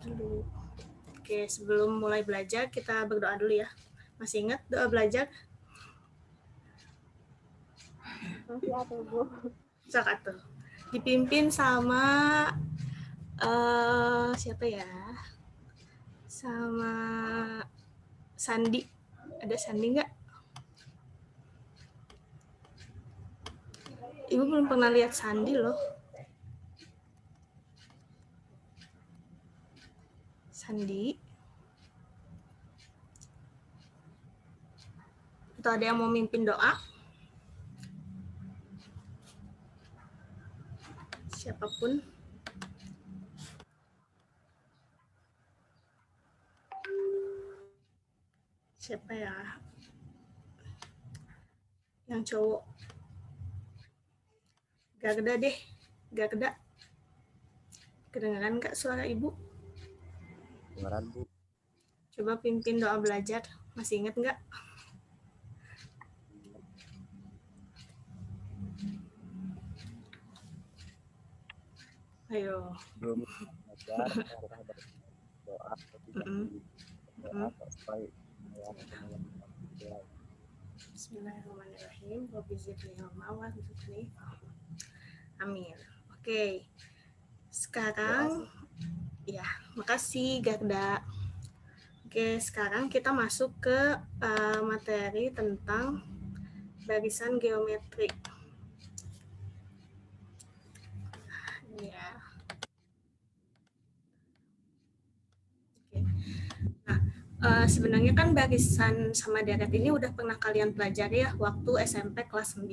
dulu. Oke, sebelum mulai belajar kita berdoa dulu ya. Masih ingat doa belajar? Masih ada, Bu. Sok tuh. Dipimpin sama siapa ya? Sama Sandi. Ada Sandi nggak? Ibu belum pernah lihat Sandi loh. Sandi. Atau ada yang mau mimpin doa? Siapapun. Siapa ya? Yang cowok. Garda deh. Garda. Kedengaran nggak suara ibu? Kedengaran, Bu. Coba pimpin doa belajar. Masih ingat nggak? Ayo. Belum belajar, doa, doa supaya Bismillahirrahmanirrahim. Amin. Oke. Sekarang, ya, makasih Garda. Oke, sekarang kita masuk ke materi tentang barisan geometri. Ya. Oke. Nah, sebenarnya kan barisan sama deret ini udah pernah kalian pelajari ya waktu SMP kelas 9.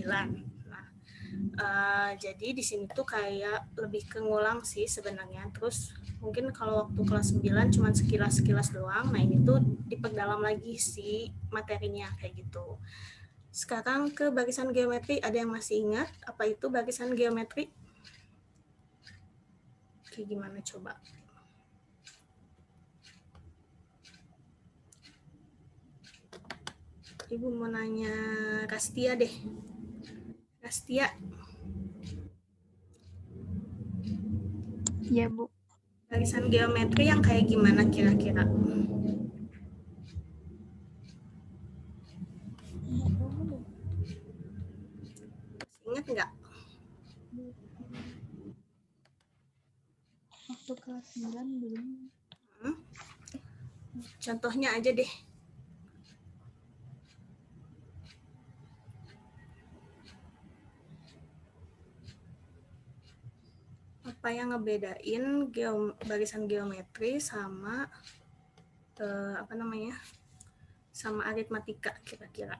Nah, jadi di sini tuh kayak lebih ke ngulang sih sebenarnya. Terus mungkin kalau waktu kelas 9 cuma sekilas-sekilas doang. Nah, ini tuh diperdalam lagi sih materinya kayak gitu. Sekarang ke barisan geometri, ada yang masih ingat apa itu barisan geometri? Kayak gimana coba? Ibu mau nanya Rastia deh. Rastia. Iya, Bu. Barisan geometri yang kayak gimana kira-kira? Ingat nggak? Waktu kelas 9 belum. Contohnya aja deh. Apa yang ngebedain barisan geometri sama apa namanya? Sama aritmatika kira-kira?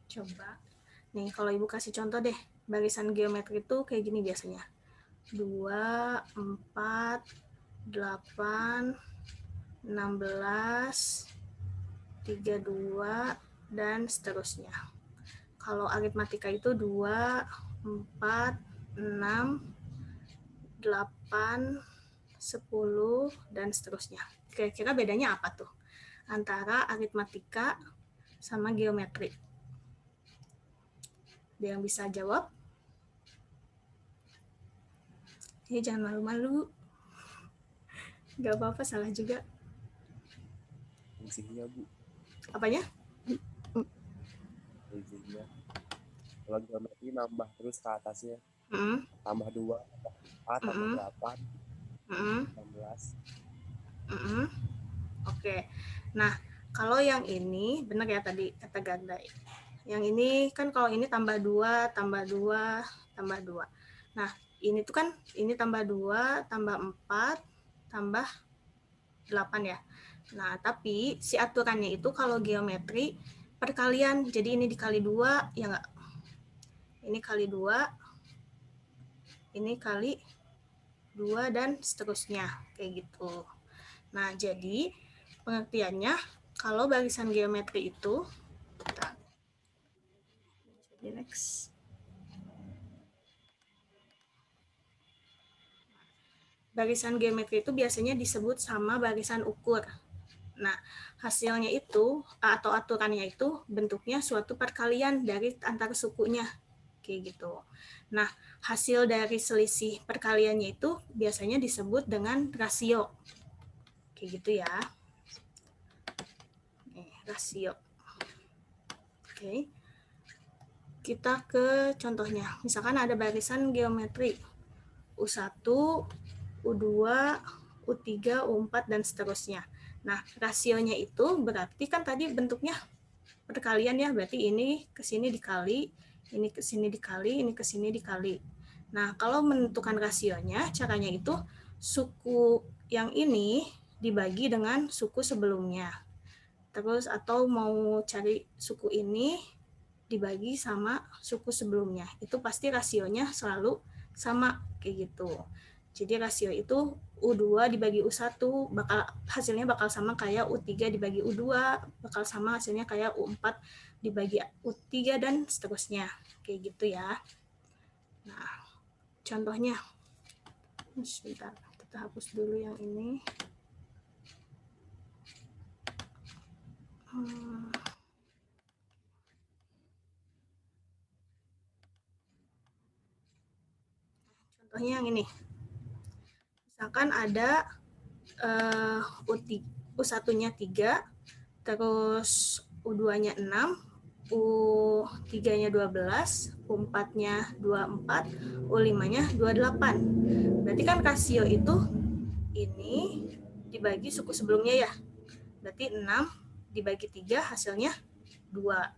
Coba. Nih, kalau Ibu kasih contoh deh. Barisan geometri itu kayak gini biasanya. 2, 4, 8, 16, 32, dan seterusnya. Kalau aritmatika itu 2, 4, 6, 8, 10, dan seterusnya. Kira-kira bedanya apa tuh? Antara aritmatika sama geometri. Ada yang bisa jawab? Jangan malu-malu. Gak apa-apa, salah juga. fungsinya, Bu. Apanya? Fungsinya. Kalau geometri nambah terus ke atasnya. Tambah 2, tambah 4, tambah 8, 16. Oke. Nah, kalau yang ini, benar ya tadi kata Ganda. Yang ini kan kalau ini tambah 2, tambah 2, tambah 2. Nah, ini tuh kan, ini tambah 2, tambah 4, tambah 8 ya. Nah, tapi si aturannya itu kalau geometri perkalian. Jadi ini dikali 2, ya enggak? Ini kali 2, ini kali 2, dan seterusnya. Kayak gitu. Nah, jadi pengertiannya kalau barisan geometri itu, next. Barisan geometri itu biasanya disebut sama barisan ukur. Nah, hasilnya itu atau aturannya itu bentuknya suatu perkalian dari antar sukunya. kayak gitu. Nah, hasil dari selisih perkaliannya itu biasanya disebut dengan rasio. Kayak gitu ya. Rasio. Oke. Kita ke contohnya. Misalkan ada barisan geometri U1, U2, U3, U4, dan seterusnya. Nah, rasionya itu berarti kan tadi bentuknya perkalian ya, berarti ini ke sini dikali, ini ke sini dikali, ini ke sini dikali. Nah, kalau menentukan rasionya, caranya itu suku yang ini dibagi dengan suku sebelumnya. Terus atau mau cari suku ini dibagi sama suku sebelumnya. Itu pasti rasionya selalu sama kayak gitu. Jadi rasio itu U2 dibagi U1 hasilnya bakal sama kayak U3 dibagi U2, bakal sama hasilnya kayak U4 dibagi U3 dan seterusnya. Kayak gitu ya. Nah, contohnya. Sebentar, kita hapus dulu yang ini. Contohnya yang ini. Misalkan ada U1-nya 3, terus U2-nya 6, U3-nya 12, U4-nya 24, U5-nya 28. Berarti kan rasio itu ini dibagi suku sebelumnya ya. Berarti 6 dibagi 3 hasilnya 2.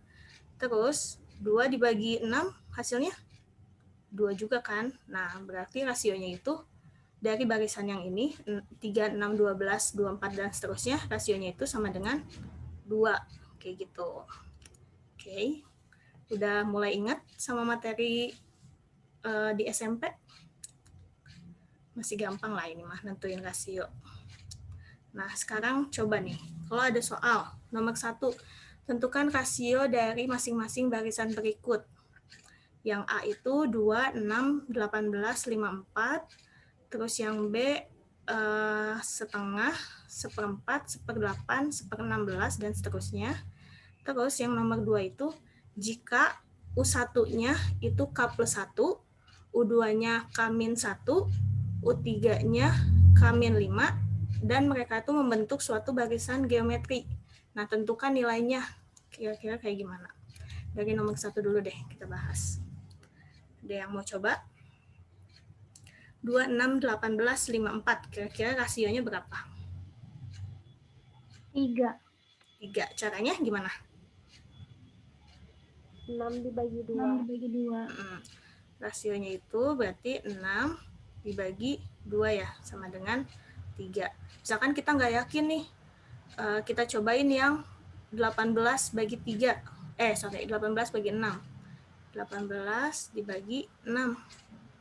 Terus 2 dibagi 6 hasilnya 2 juga kan. Nah, berarti rasionya itu dari barisan yang ini 3, 6, 12, 24 dan seterusnya rasionya itu sama dengan 2 kayak gitu. Oke. Udah mulai ingat sama materi di SMP? Masih gampang lah ini mah nentuin rasio. Nah, sekarang coba nih. Kalau ada soal nomor 1, tentukan rasio dari masing-masing barisan berikut. Yang A itu 2, 6, 18, 54. Terus yang B setengah, seperempat, seperdelapan, seper16, dan seterusnya. Terus yang nomor 2 itu, jika U1-nya itu K+1, U2-nya K-1, U3-nya K-5, dan mereka itu membentuk suatu barisan geometri. Nah, tentukan nilainya. Kira-kira kayak gimana? Dari nomor 1 dulu deh kita bahas. Ada yang mau coba? 2, 6, 18, 54. Kira-kira rasionya berapa? 3. 3. Caranya gimana? 6 dibagi 2. Rasionya itu berarti 6 dibagi 2 ya, sama dengan 3. Misalkan kita nggak yakin nih, kita cobain yang 18 bagi 3. 18 bagi 6. 18 dibagi 6.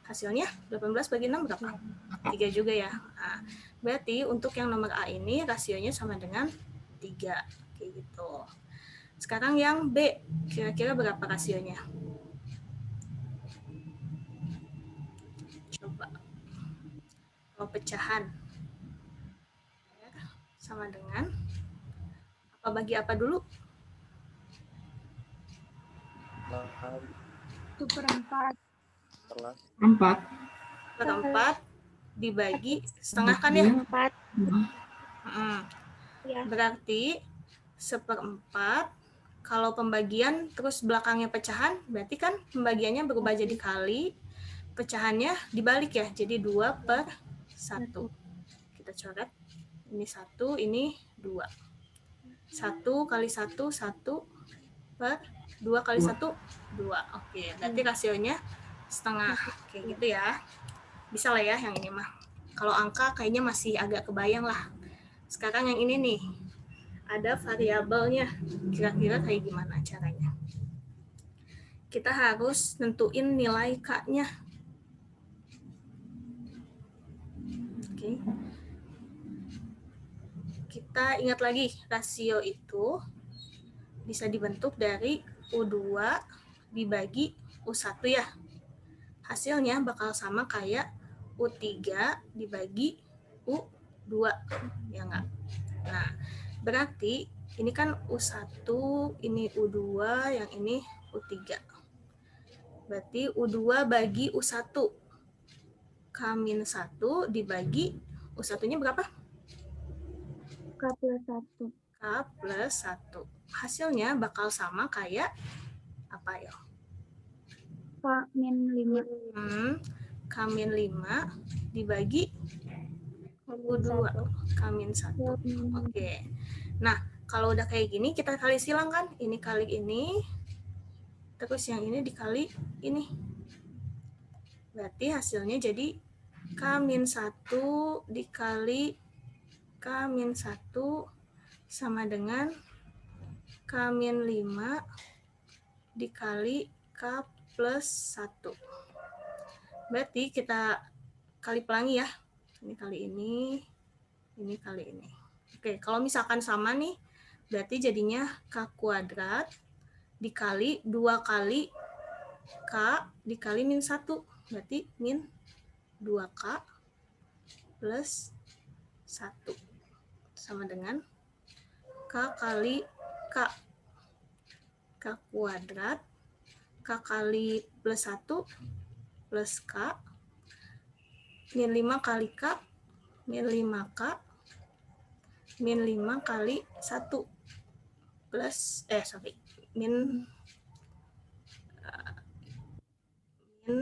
Hasilnya 18 bagi 6 berapa? 3 juga ya. Nah, berarti untuk yang nomor A ini rasionya sama dengan 3. Kayak gitu. Sekarang yang B, kira-kira berapa rasionya? Coba. Kalau pecahan sama dengan apa bagi apa dulu? 1/4. 4 dibagi setengah kan ya? 4. Ya. Berarti 1/4. Kalau pembagian terus belakangnya pecahan, berarti kan pembagiannya berubah jadi kali, pecahannya dibalik ya, jadi 2/1. Kita coret. Ini 1, ini 2. 1 kali 1, 1 per 2 kali 1, 2. Oke, berarti rasionya setengah. Kayak gitu ya. Bisa lah ya yang ini mah. Kalau angka kayaknya masih agak kebayang lah. Sekarang yang ini nih, ada variabelnya. Kira-kira kayak gimana caranya? Kita harus nentuin nilai K-nya. Oke. Kita ingat lagi, rasio itu bisa dibentuk dari U2 dibagi U1 ya. Hasilnya bakal sama kayak U3 dibagi U2. Ya enggak? Nah, berarti ini kan U1, ini U2, yang ini U3. Berarti U2 bagi U1. K-1 dibagi U1-nya berapa? K plus 1. K plus 1. Hasilnya bakal sama kayak apa ya? K min 5. K-5 dibagi U2. K-1. Oke. Nah, kalau udah kayak gini, kita kali silang kan? Ini kali ini, terus yang ini dikali ini. Berarti hasilnya jadi K-1 dikali K-1 sama dengan K-5 dikali K plus 1. Berarti kita kali pelangi ya. Ini kali ini kali ini. Oke, kalau misalkan sama nih, berarti jadinya K kuadrat dikali 2 kali K dikali min 1. Berarti min 2K plus 1. Sama dengan K kali K. K kuadrat, K kali plus 1 plus K, min 5 kali K, min 5K, min 5 kali 1 plus, min 5.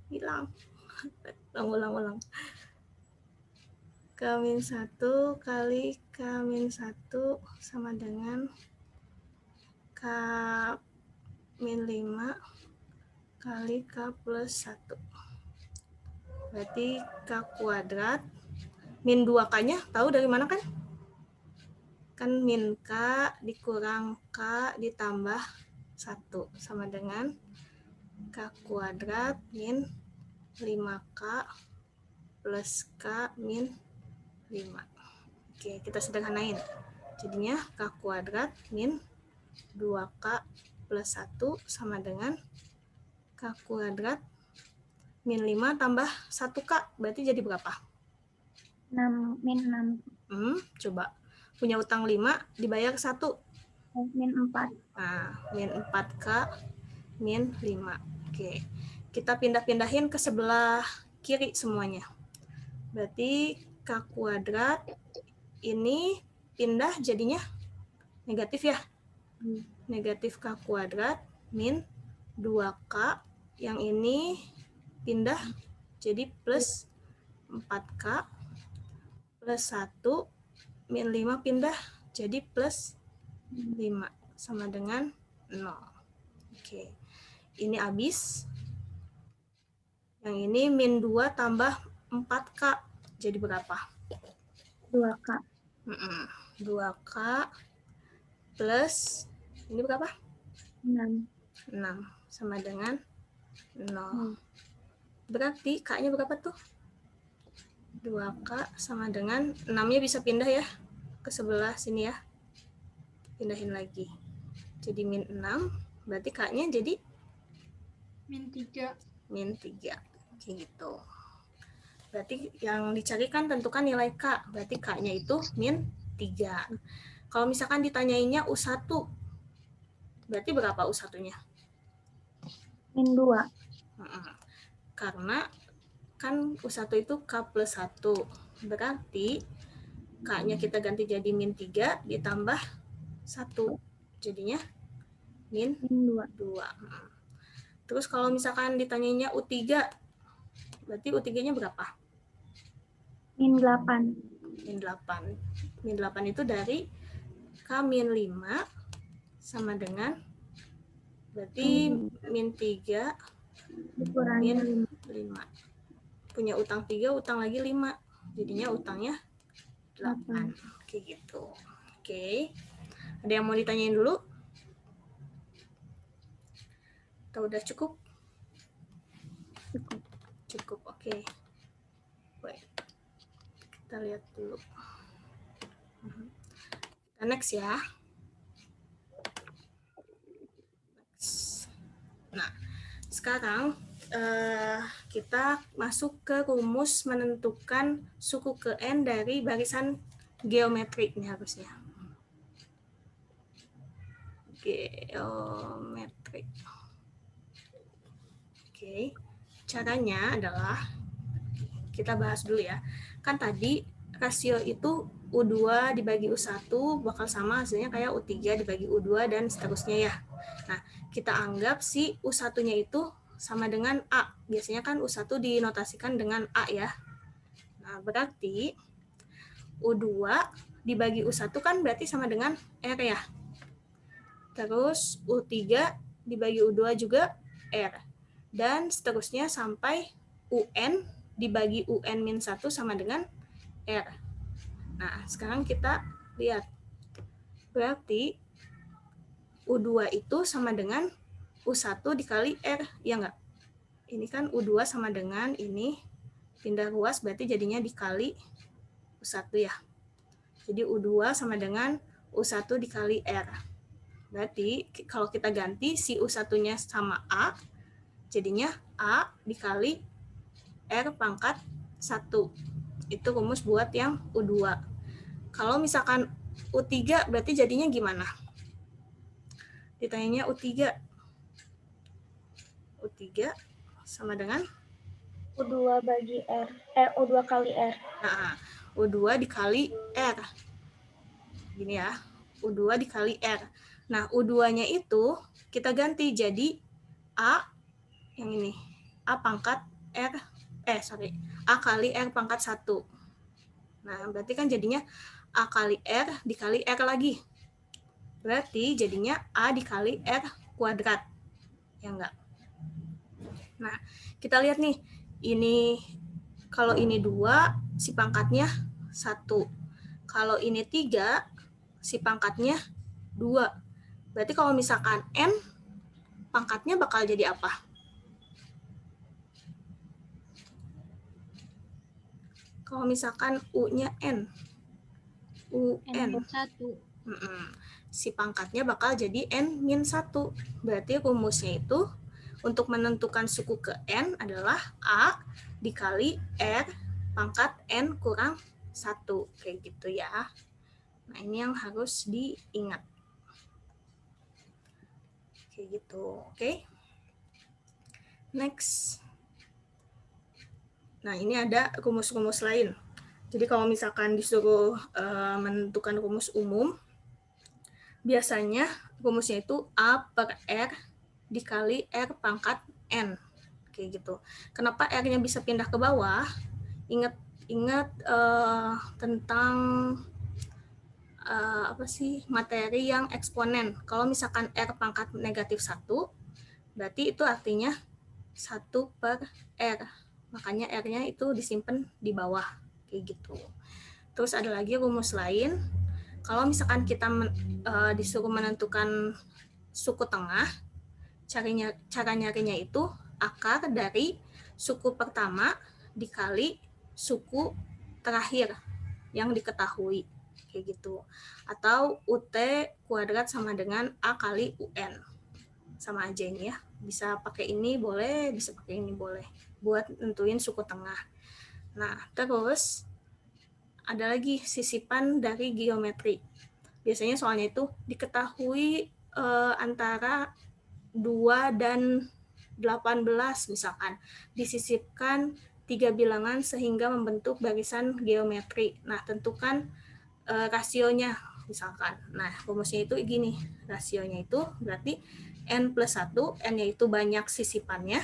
Hilang. Ulang. K-1 kali K-1 sama dengan K-5 kali K plus 1. Berarti K kuadrat, min 2K-nya tahu dari mana kan? Kan min K dikurang K ditambah 1 sama dengan K kuadrat min 5K plus K min 5. Oke, kita sederhanain. Jadinya K kuadrat min 2K plus 1 sama dengan K kuadrat min 5 tambah 1K. Berarti jadi berapa? 6, min 6. Coba. Punya utang 5, dibayar 1. Min 4. Nah, min 4K, min 5. Oke. Kita pindah-pindahin ke sebelah kiri semuanya. Berarti K kuadrat ini pindah jadinya negatif ya. Negatif K kuadrat min 2K. Yang ini pindah jadi plus 4K plus 1 min 5 pindah jadi plus 5 sama dengan 0. Oke. Ini habis. Yang ini min 2 tambah 4K jadi berapa? 2K. 2K plus ini berapa? 6. 6 sama dengan 0. Berarti K-nya berapa tuh? 2K sama dengan 6-nya bisa pindah ya ke sebelah sini ya. Pindahin lagi. Jadi min 6, berarti K-nya jadi Min 3. Min 3. Kayak gitu. Berarti yang dicarikan tentukan nilai K. Berarti K-nya itu min 3. Kalau misalkan ditanyainnya U1, berarti berapa U1-nya? Min 2. Karena kan U1 itu K plus 1. Berarti K-nya kita ganti jadi min 3 ditambah 1. Jadinya min 2. Terus kalau misalkan ditanyainya U3, berarti U3-nya berapa? Min 8. Min 8. Min 8 itu dari K min 5 sama dengan berarti min 3 min 5. Punya utang 3, utang lagi 5. Jadinya utangnya 8. Kayak gitu. Oke. Ada yang mau ditanyain dulu? Atau udah cukup? Cukup, oke. Baik. Kita lihat dulu. Kita next ya. Nah, sekarang kita masuk ke rumus menentukan suku ke N dari barisan geometrik nih harusnya. geometri. Oke, caranya adalah kita bahas dulu ya. Kan tadi rasio itu U2 dibagi U1 bakal sama hasilnya kayak U3 dibagi U2 dan seterusnya ya. Nah, kita anggap si U1-nya itu sama dengan A. Biasanya kan U1 dinotasikan dengan A ya. Nah, berarti U2 dibagi U1 kan berarti sama dengan R ya. Terus U3 dibagi U2 juga R. Dan seterusnya sampai UN dibagi UN-1 sama dengan R. Nah, sekarang kita lihat. Berarti U2 itu sama dengan U1 dikali R, ya enggak? Ini kan U2 sama dengan ini, pindah ruas berarti jadinya dikali U1 ya. Jadi U2 sama dengan U1 dikali R. Berarti kalau kita ganti si U1-nya sama A, jadinya A dikali R pangkat 1. Itu rumus buat yang U2. Kalau misalkan U3 berarti jadinya gimana? Ditanyanya U3. U3 sama dengan U2 bagi R. U2 kali R. Nah, U2 dikali R. Gini ya. U2 dikali R. Nah, U2-nya itu kita ganti jadi A yang ini. A pangkat R. A kali R pangkat 1. Nah, berarti kan jadinya A kali R dikali R lagi. Berarti jadinya A dikali R kuadrat. Ya enggak? Nah, kita lihat nih. Ini, kalau ini 2, si pangkatnya 1. Kalau ini 3, si pangkatnya 2. Berarti kalau misalkan N, pangkatnya bakal jadi apa? Kalau misalkan U-nya N. UN. N1. Si pangkatnya bakal jadi N-1. Berarti rumusnya itu untuk menentukan suku ke N adalah A dikali R pangkat N kurang 1. Kayak gitu ya. Nah, ini yang harus diingat. Kayak gitu. Oke. Next. Nah, ini ada rumus-rumus lain. Jadi kalau misalkan disuruh menentukan rumus umum, biasanya rumusnya itu A per R dikali R pangkat N. Kayak gitu. Kenapa R-nya bisa pindah ke bawah? Ingat tentang materi yang eksponen. Kalau misalkan R pangkat negatif 1, berarti itu artinya 1 per R. Makanya R-nya itu disimpan di bawah. Kayak gitu. Terus ada lagi rumus lain. Kalau misalkan kita disuruh menentukan suku tengah, cara nyarinya itu akar dari suku pertama dikali suku terakhir yang diketahui. Kayak gitu. Atau UT kuadrat sama dengan A kali UN. Sama aja ini ya. Bisa pakai ini boleh, bisa pakai ini boleh. Buat nentuin suku tengah. Nah, terus ada lagi sisipan dari geometri. Biasanya soalnya itu diketahui antara 2 dan 18 misalkan. Disisipkan 3 bilangan sehingga membentuk barisan geometri. Nah, tentukan rasionya misalkan. Nah, rumusnya itu gini. Rasionya itu berarti N plus 1, N yaitu banyak sisipannya.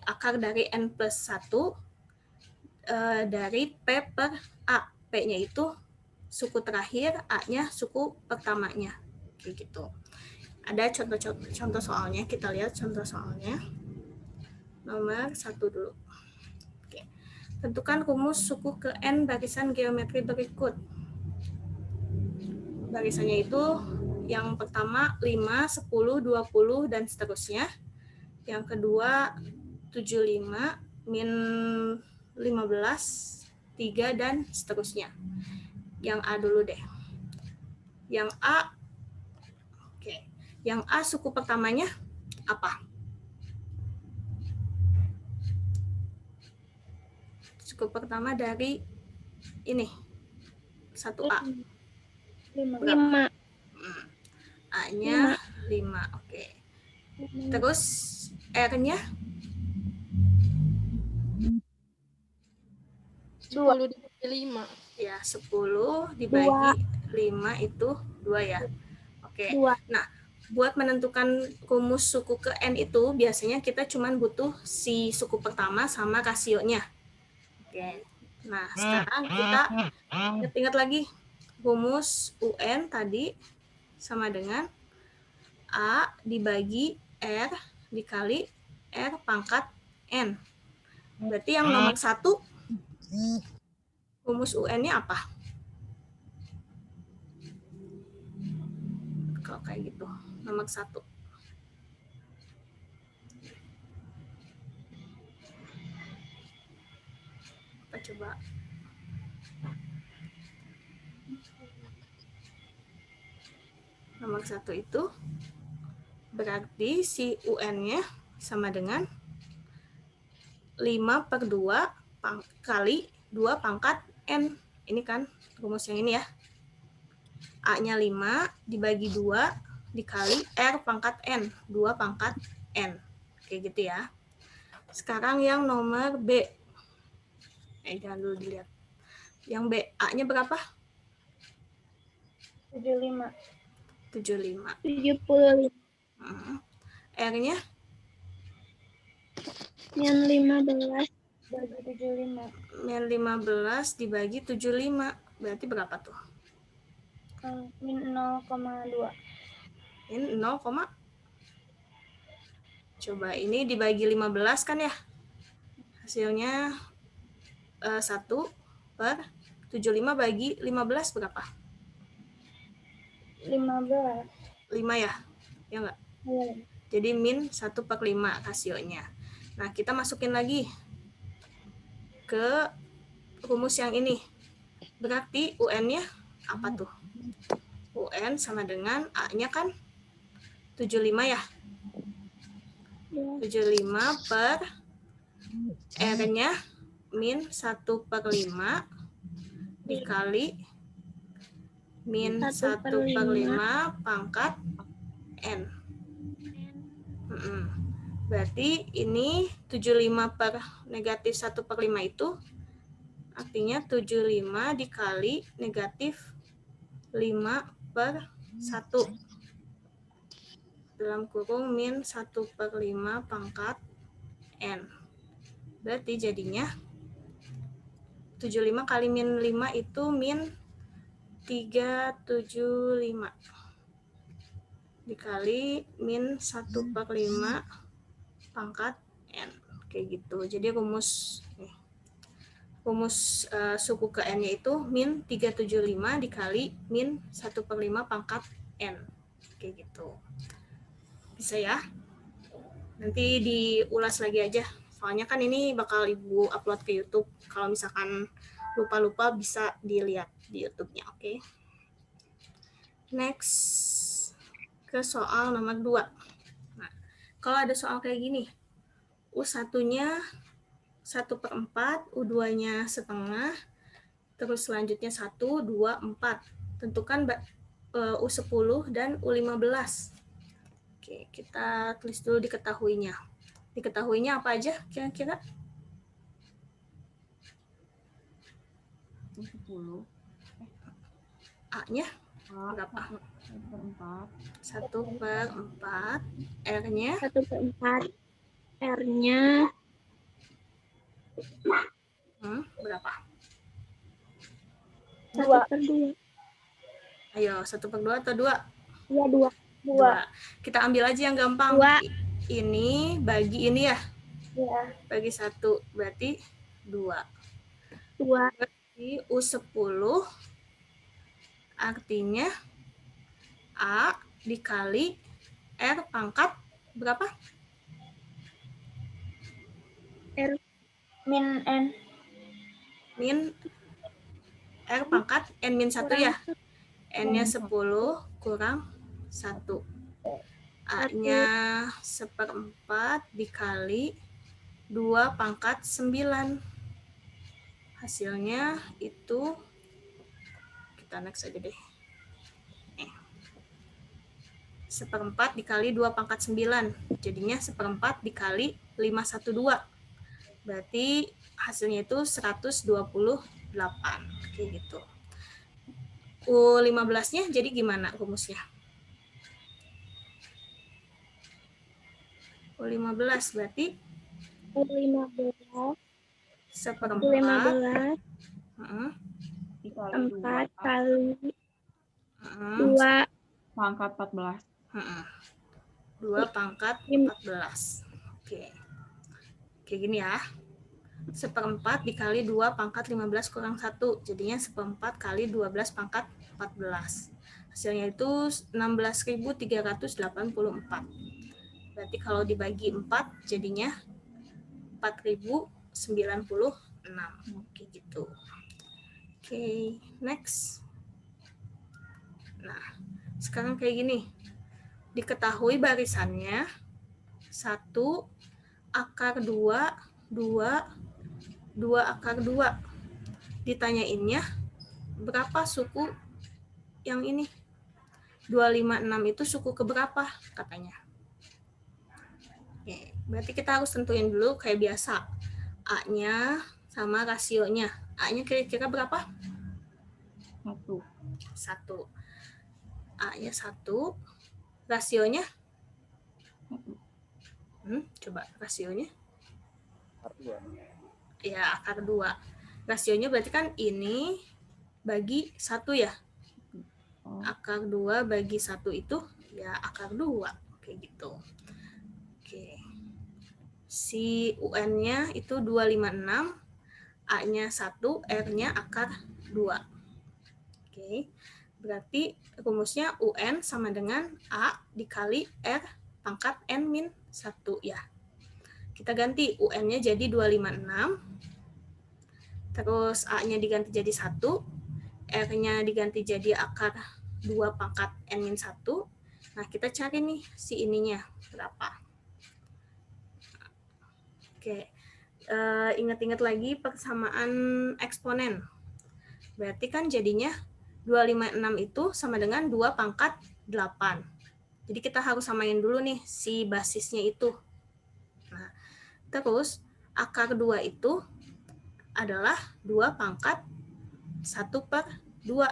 Akar dari N plus 1 dari P per A. P-nya itu suku terakhir, A-nya suku pertamanya. Kayak gitu. Ada contoh soalnya, kita lihat contoh soalnya. Nomor 1 dulu. Oke. Tentukan rumus suku ke N barisan geometri berikut. Barisannya itu yang pertama 5, 10, 20, dan seterusnya. Yang kedua 75, min 15, 3, dan seterusnya. Yang A dulu deh. Yang A, oke. Yang A suku pertamanya apa? Suku pertama dari ini 1A. 5. A-nya 5. Oke. Terus R-nya 10 dibagi 5. ya 10 dibagi 5 itu 2 ya. Oke. 2. Nah, buat menentukan rumus suku ke N itu biasanya kita cuman butuh si suku pertama sama rasionya. Oke. Nah, sekarang kita ingat-ingat lagi rumus UN tadi sama dengan A dibagi R dikali R pangkat N. Berarti yang nomor 1 rumus UN-nya apa? Kalau kayak gitu, nomor 1. Apa coba? Nomor 1 itu berarti si UN-nya sama dengan 5/2 kali 2 pangkat N. Ini kan rumus yang ini ya. A-nya 5 dibagi 2 dikali R pangkat N. 2 pangkat N. Kayak gitu ya. Sekarang yang nomor B. Jangan dulu dilihat. Yang B, A-nya berapa? 75. 75. 75. R-nya? Min 15 bagi 75. Min 15 dibagi 75. Berarti berapa tuh? Min 0,2. Min 0, coba ini dibagi 15 kan ya? Hasilnya 1/75 bagi 15 berapa? 15. 5 ya? Ya enggak? Ya. Jadi min 1/5 rasionya. Nah, kita masukin lagi ke rumus yang ini. Berarti UN-nya apa tuh? UN sama dengan A-nya kan 75 ya? 75 per R-nya min 1/5 dikali min 1/5 pangkat N. Berarti ini 75 per negatif 1/5 itu artinya 75 dikali negatif 5/1 dalam kurung min 1/5 pangkat N. Berarti jadinya 75 kali min 5 itu min 375 dikali min 1/5 pangkat N. Kayak gitu. Jadi rumus suku ke N-nya itu min 375 dikali min 1/5 pangkat N. Kayak gitu. Bisa ya? Nanti diulas lagi aja. Soalnya kan ini bakal Ibu upload ke YouTube. Kalau misalkan lupa-lupa bisa dilihat di YouTube-nya, oke? Next, ke soal nomor 2. Nah, kalau ada soal kayak gini, U1-nya 1/4, U2-nya setengah, terus selanjutnya 1, 2, 4. Tentukan U10 dan U15. Oke, kita tulis dulu diketahuinya. Diketahuinya apa aja kira-kira? U10. A-nya berapa? 1/4. R-nya? 1/4. R-nya berapa? 1/2. Ayo, 1/2 atau 2? Iya, 2. 2. Kita ambil aja yang gampang. 2. Ini bagi ini ya? Iya. Bagi 1. Berarti 2. 2. Berarti U10 artinya A dikali R pangkat berapa? R min N. Min R pangkat N min 1 ya? N-nya 10 kurang 1. A-nya 1/4 dikali 2 pangkat 9. Hasilnya itu, kita next aja deh. 1/4 dikali 2 pangkat 9. Jadinya 1/4 dikali 512. Berarti hasilnya itu 128. Kayak gitu. U15-nya jadi gimana rumusnya? U15 berarti U15 1/4 4 kali 2 pangkat 14. 2 pangkat 14. Oke. Kayak gini ya. 1/4 dikali 2 pangkat 15 kurang 1. Jadinya 1/4 kali 12 pangkat 14. Hasilnya itu 16.384. Berarti kalau dibagi 4 jadinya 4.096. Kayak gitu. Oke, next. Nah, sekarang kayak gini. Diketahui barisannya 1 akar 2, 2 akar 2. Ditanyainnya berapa suku yang ini? 256 itu suku keberapa katanya. Oke, berarti kita harus tentuin dulu kayak biasa. A-nya sama rasionya. A-nya kira-kira berapa? 1. 1. A-nya 1. Rasionya? Coba rasionya. Akar 2. Ya, akar 2. Rasionya berarti kan ini bagi 1 ya. Akar 2 bagi 1 itu ya akar 2. Kayak gitu. Oke. Si UN-nya itu 256, A-nya 1, R-nya akar 2. Oke. Berarti rumusnya UN sama dengan A dikali R pangkat N min 1 ya. Kita ganti UN-nya jadi 256, terus A-nya diganti jadi 1, R-nya diganti jadi akar 2 pangkat N min 1. Nah, kita cari nih si ininya berapa. Oke, ingat-ingat lagi persamaan eksponen. Berarti kan jadinya 256 itu sama dengan 2 pangkat 8. Jadi kita harus samain dulu nih si basisnya itu. Nah, terus akar 2 itu adalah 2 pangkat 1/2.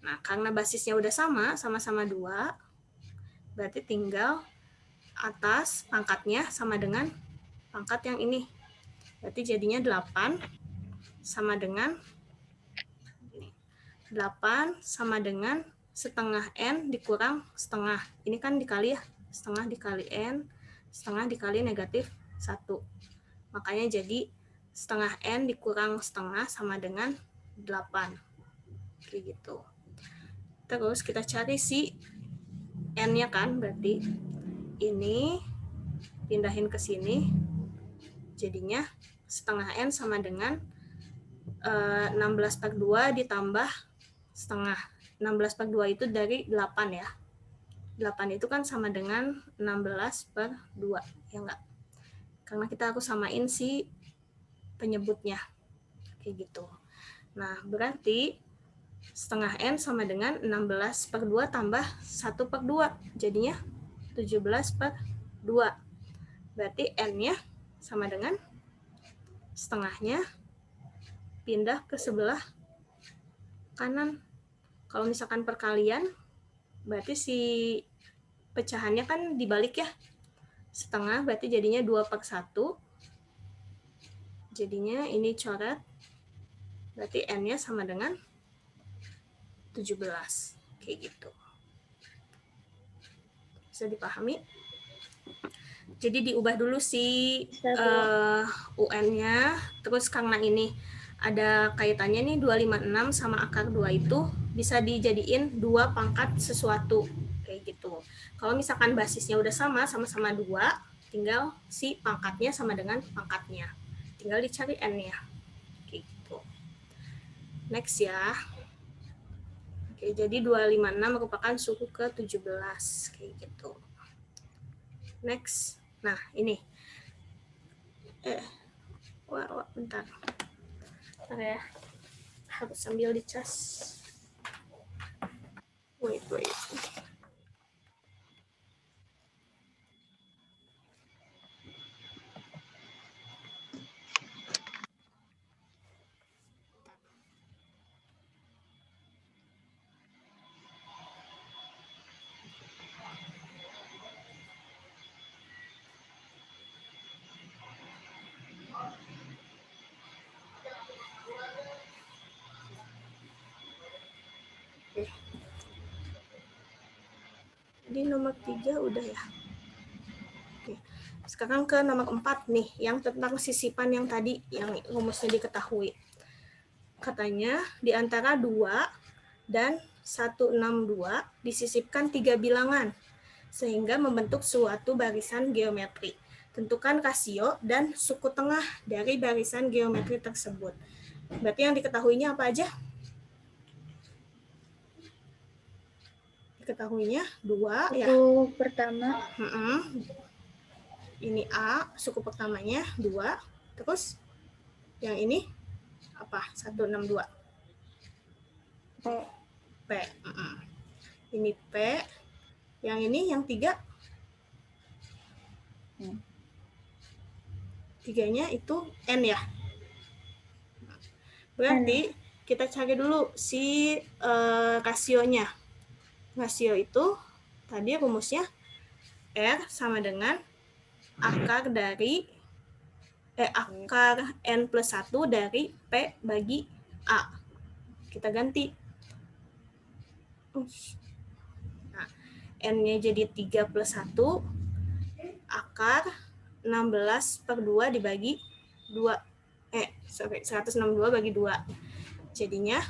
Nah, karena basisnya udah sama-sama 2, berarti tinggal atas pangkatnya sama dengan pangkat yang ini. Berarti jadinya 8 sama dengan 8 sama dengan setengah N dikurang setengah. Ini kan dikali ya, setengah dikali N, setengah dikali negatif 1. Makanya jadi setengah N dikurang setengah sama dengan 8. Kayak gitu. Terus kita cari si N-nya kan, berarti ini pindahin ke sini, jadinya setengah N sama dengan 16/2 ditambah setengah. 16/2 itu dari 8 ya. 8 itu kan sama dengan 16/2, ya enggak? Karena kita harus samain si penyebutnya. Kayak gitu. Nah, berarti setengah N sama dengan 16/2 tambah 1/2. Jadinya 17/2. Berarti N-nya sama dengan setengahnya pindah ke sebelah kanan. Kalau misalkan perkalian, berarti si pecahannya kan dibalik ya. Setengah berarti jadinya 2/1. Jadinya ini coret. Berarti N-nya sama dengan 17. Kayak gitu. Bisa dipahami? Jadi diubah dulu si UN-nya. Terus karena ini ada kaitannya nih 256 sama akar 2 itu bisa dijadiin 2 pangkat sesuatu. Kayak gitu. Kalau misalkan basisnya udah sama-sama 2, tinggal si pangkatnya sama dengan pangkatnya. Tinggal dicari N-nya. Kayak gitu. Next ya. Oke, jadi 256 merupakan suku ke-17. Kayak gitu. Next. Nah, ini. Bentar. Bentar ya. Harus sambil dicas. Wait. Oke. Jadi nomor 3 udah ya. Oke. Sekarang ke nomor 4 nih, yang tentang sisipan yang tadi, yang rumusnya diketahui. Katanya di antara 2 dan 162 disisipkan 3 bilangan, sehingga membentuk suatu barisan geometri. Tentukan rasio dan suku tengah dari barisan geometri tersebut. Berarti yang diketahuinya apa aja? Diketahuinya 2 ya. Suku pertama. Ini A, suku pertamanya 2. Terus yang ini apa? 162. P. Ini P. Yang ini yang 3. 3-nya itu N ya. Berarti kita cari dulu si rasionya. Rasio itu tadi rumusnya R sama dengan akar dari akar N plus 1 dari P bagi A. Kita ganti. Nah, N-nya jadi 3 plus 1 akar 16/2 dibagi 2. 162 bagi 2. Jadinya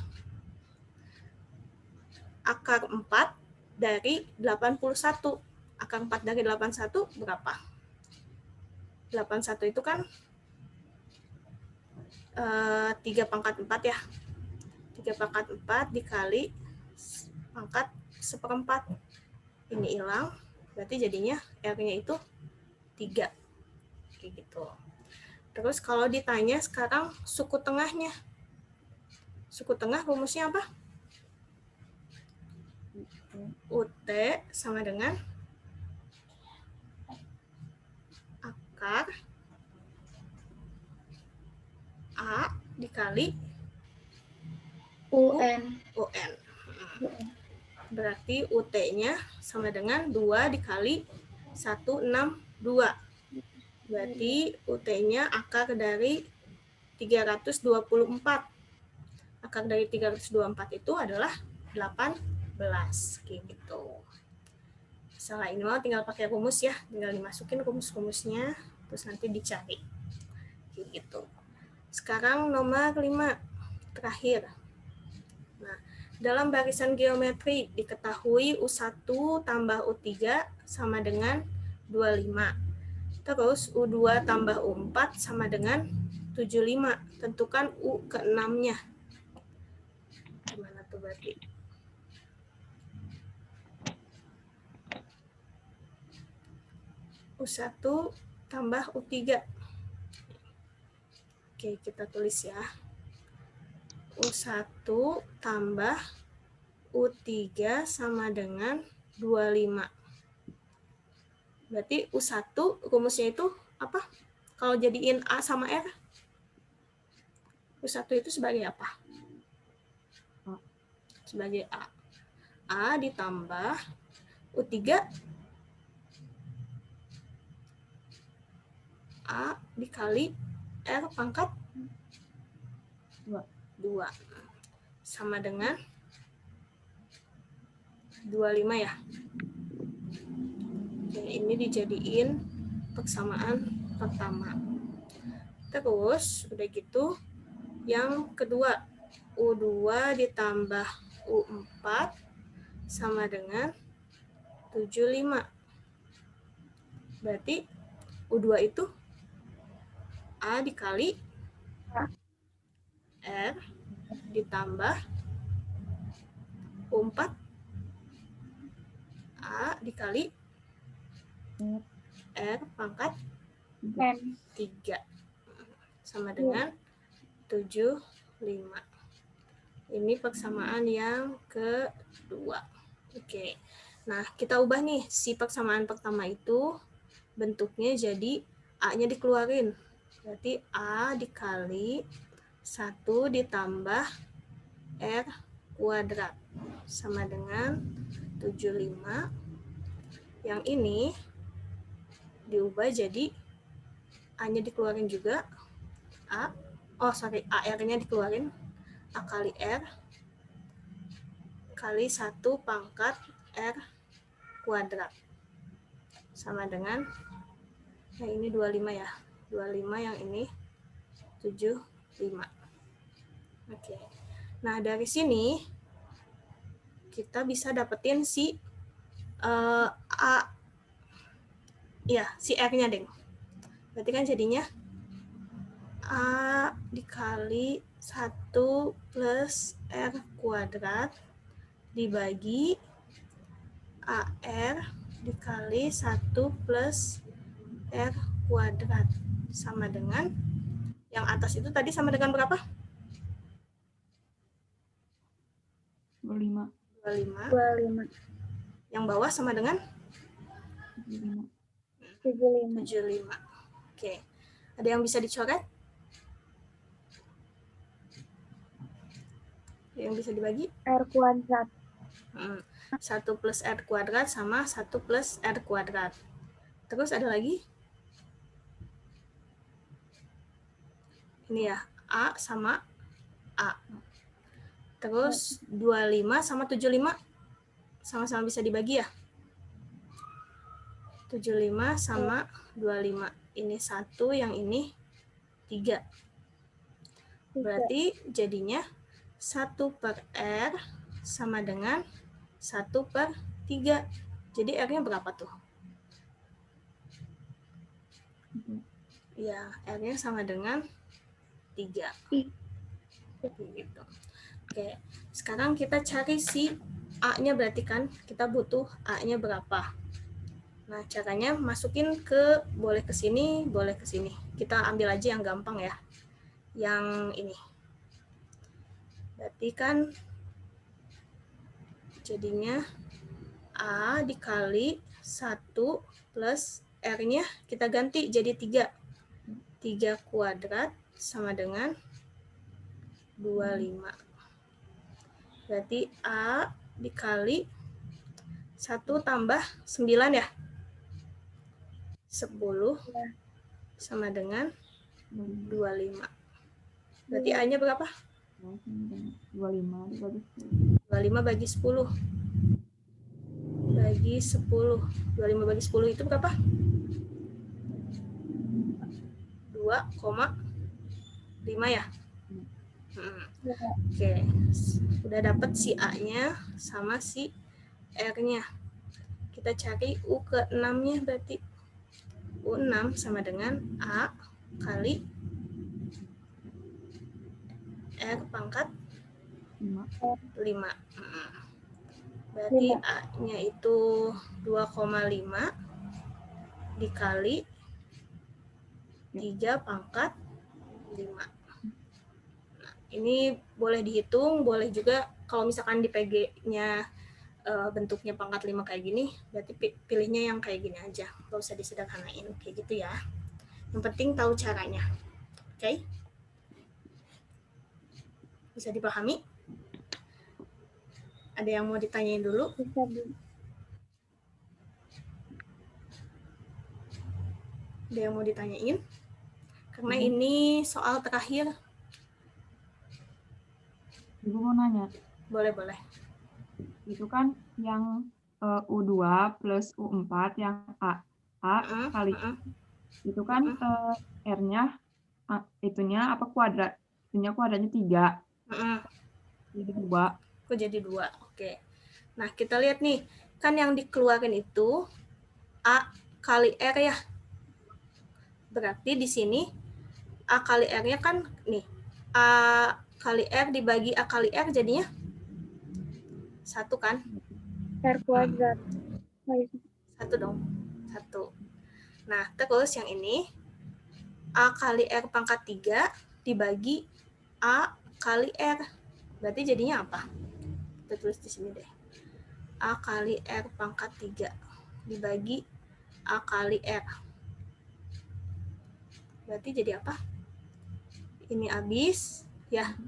akar 4 dari 81. Akar 4 dari 81 berapa? 81 itu kan 3 pangkat 4 ya. 3 pangkat 4 dikali pangkat 1/4. Ini hilang, berarti jadinya R-nya itu 3. Kayak gitu. Terus kalau ditanya sekarang suku tengahnya. Suku tengah rumusnya apa? UT sama dengan akar A dikali UN. Berarti UT-nya sama dengan 2 dikali 162. Berarti UT-nya akar dari 324. Akar dari 324 itu adalah 18. Kayak gitu. Salah ini mah tinggal pakai rumus ya. Tinggal dimasukin rumus-rumusnya, terus nanti dicari. Kayak gitu. Sekarang nomor 5. Terakhir. Nah, dalam barisan geometri diketahui U1 tambah U3 sama dengan 25. Terus U2 tambah U4 sama dengan 75. Tentukan U ke-6-nya. Gimana tuh berarti? U1 tambah U3. Oke, kita tulis ya. U1 tambah U3 sama dengan 25. Berarti U1 rumusnya itu apa? Kalau jadiin A sama R, U1 itu sebagai apa? Sebagai A. A ditambah U3 A dikali R pangkat 2. Sama dengan 25 ya. Oke, ini dijadiin persamaan pertama. Terus udah gitu yang kedua U2 ditambah U4 sama dengan 75. Berarti U2 itu A dikali R ditambah U4 A dikali R pangkat 3 sama dengan 75. Ini persamaan yang kedua. Oke. Nah, kita ubah nih si persamaan pertama itu bentuknya jadi A-nya dikeluarin. Berarti A dikali 1 ditambah R kuadrat sama dengan 75. Yang ini diubah jadi A-nya dikeluarin juga. AR-nya dikeluarin. A kali R kali 1 pangkat R kuadrat. Sama dengan, yang ini 25 ya. 25 yang ini 75. Oke. Nah, dari sini kita bisa dapetin si si R-nya, Deng. Berarti kan jadinya A dikali 1 plus R kuadrat dibagi AR dikali 1 plus R kuadrat. Sama dengan, yang atas itu tadi sama dengan berapa? 25. 25. Yang bawah sama dengan 75. 75. Oke. Ada yang bisa dicoret? Yang bisa dibagi? R kuadrat. 1 plus R kuadrat sama 1 plus R kuadrat. Terus ada lagi? Ini ya, A sama A. Terus 25 sama 75 sama-sama bisa dibagi ya? 75 sama 25. Ini 1, yang ini 3. Berarti jadinya 1 per R sama dengan 1 per 3. Jadi R-nya berapa tuh? Ya, R-nya sama dengan 3. Gitu. Oke, sekarang kita cari si A-nya, berarti kan kita butuh A-nya berapa. Nah, caranya masukin boleh ke sini, boleh ke sini. Kita ambil aja yang gampang ya. Yang ini. Berarti kan jadinya A dikali 1 plus R-nya kita ganti jadi 3. 3 kuadrat sama dengan 25. Berarti A dikali 1 tambah 9 ya? 10 sama dengan 25. Berarti A-nya berapa? 25 dibagi 25 bagi 10. Bagi 10. 25 bagi 10 itu berapa? 2,5 ya? Oke. Udah dapat si A-nya sama si R-nya. Kita cari U ke 6-nya, berarti U6 sama dengan A kali R pangkat 5. Berarti A-nya itu 2,5 dikali 3 pangkat 5. Nah, ini boleh dihitung, boleh juga kalau misalkan di PG-nya bentuknya pangkat 5 kayak gini, berarti pilihnya yang kayak gini aja. Nggak usah disederhanain, kayak gitu ya. Yang penting tahu caranya. Oke? Bisa dipahami? Ada yang mau ditanyain dulu? Ada yang mau ditanyain? Karena ini soal terakhir. Ibu mau nanya. Boleh. Itu kan yang U2 plus U4 yang A kali itu kan R-nya itunya apa kuadrat? Itunya kuadratnya 3. Jadi 2. Kok jadi 2? Oke. Nah, kita lihat nih. Kan yang dikeluarin itu A kali R ya. Berarti di sini A kali R-nya kan nih. A kali R dibagi A kali R jadinya 1 kan? R kuadrat. 1 dong. 1. Nah, terus yang ini A kali R pangkat 3 dibagi A kali R. Berarti jadinya apa? Kita tulis di sini deh. A kali R pangkat 3 dibagi A kali R. Berarti jadi apa? Ini habis, ya.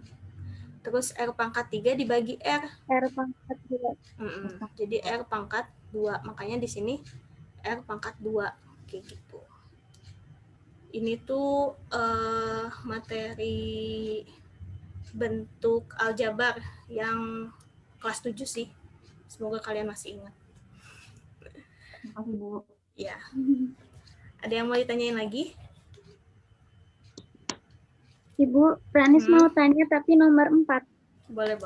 Terus R pangkat 3 dibagi R. R pangkat 2. Jadi R pangkat 2. Makanya di sini R pangkat 2. Kayak gitu. Ini tuh materi bentuk aljabar yang kelas 7 sih. Semoga kalian masih ingat. Terima kasih, Bu. Ya. Ada yang mau ditanyain lagi? Ibu, Pranis mau tanya tapi nomor 4. Boleh.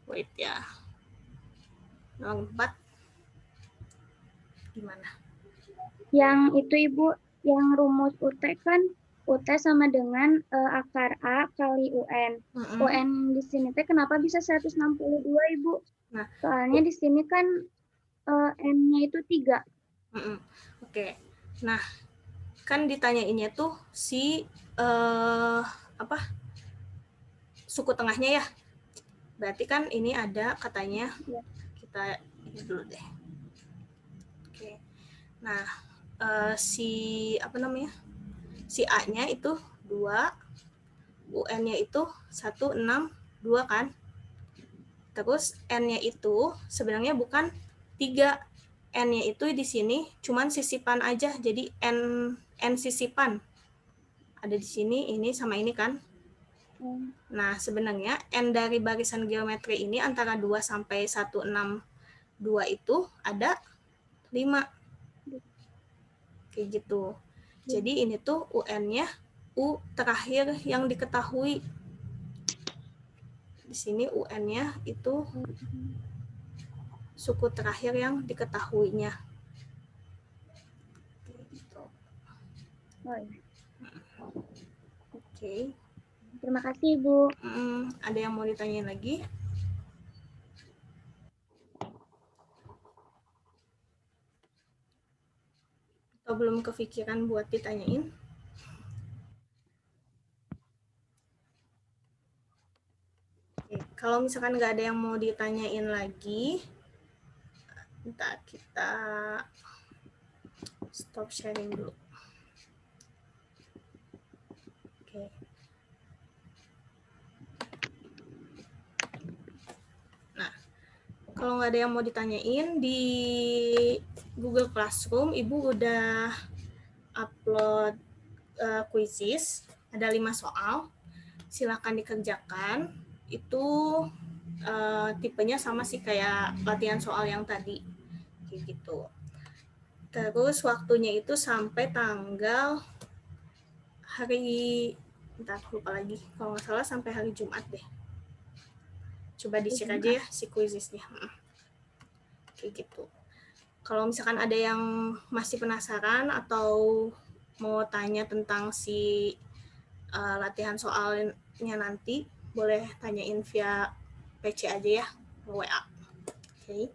Wait ya. Nomor 4. Gimana? Yang itu Ibu, yang rumus UT kan UT sama dengan akar A kali UN. UN di sini teh kenapa bisa 162 Ibu? Nah, soalnya di sini kan N-nya itu 3. Oke. Nah, kan ditanyainnya tuh si suku tengahnya ya. Berarti kan ini ada katanya Ya. Kita ini dulu deh. Oke. Nah, si A-nya itu 2, UN-nya itu 162 kan. Terus N-nya itu sebenarnya bukan 3. N-nya itu di sini cuman sisipan aja. Jadi N sisipan. Ada di sini, ini sama ini kan. Nah, sebenarnya N dari barisan geometri ini antara 2 sampai 162 itu ada 5. Kayak gitu. Jadi ini tuh UN-nya U terakhir yang diketahui. Di sini UN-nya itu suku terakhir yang diketahuinya. Gitu. Oke. Terima kasih, Bu. Ada yang mau ditanyain lagi? Atau belum kepikiran buat ditanyain? Oke. Kalau misalkan nggak ada yang mau ditanyain lagi, bentar, kita stop sharing dulu. Oke. Nah, kalau nggak ada yang mau ditanyain, di Google Classroom, Ibu udah upload quizzes, ada 5 soal. Silakan dikerjakan. Itu tipenya sama sih kayak latihan soal yang tadi. Kayak gitu. Terus waktunya itu sampai tanggal lupa lagi. Kalau nggak salah sampai hari Jumat deh. Coba dicek aja ya si quizesnya. Kayak gitu. Kalau misalkan ada yang masih penasaran atau mau tanya tentang si latihan soalnya nanti, boleh tanyain via PC aja ya, WA. Oke.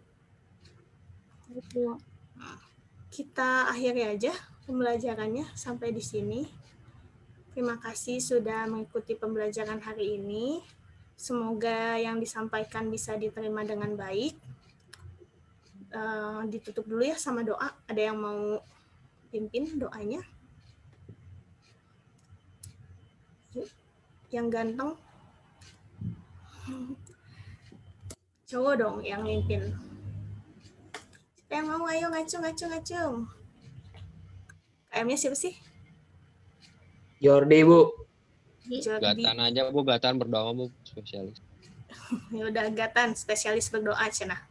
Kita akhiri aja pembelajarannya sampai di sini. Terima kasih sudah mengikuti pembelajaran hari ini. Semoga yang disampaikan bisa diterima dengan baik. Ditutup dulu ya sama doa. Ada yang mau pimpin doanya? Yang ganteng? Cowok dong yang mimpin. Siapa yang mau? Ayo ngacung. KM-nya siapa sih? Jordi, Bu. Jordi. Gatan aja, Bu. Gatan berdoa, Bu. Spesialis. Ya udah, Gatan, spesialis berdoa, Cenah.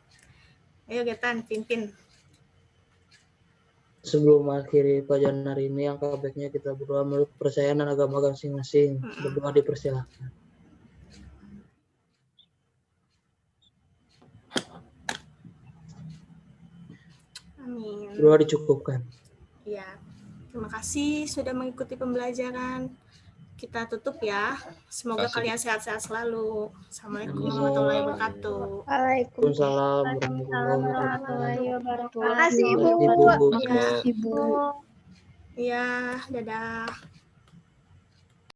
Ayo, Gatan, pimpin. Sebelum mengakhiri pelajaran hari ini, yang baiknya kita berdoa menurut kepercayaan dan agama masing-masing. Berdoa dipersilakan. Amin. Doa dicukupkan. Ya, terima kasih sudah mengikuti pembelajaran. Kita tutup ya. Semoga kalian sehat-sehat selalu. Assalamualaikum warahmatullahi wabarakatuh. Waalaikumsalam warahmatullahi wabarakatuh. Terima kasih, Ibu. Ibu. Iya, dadah.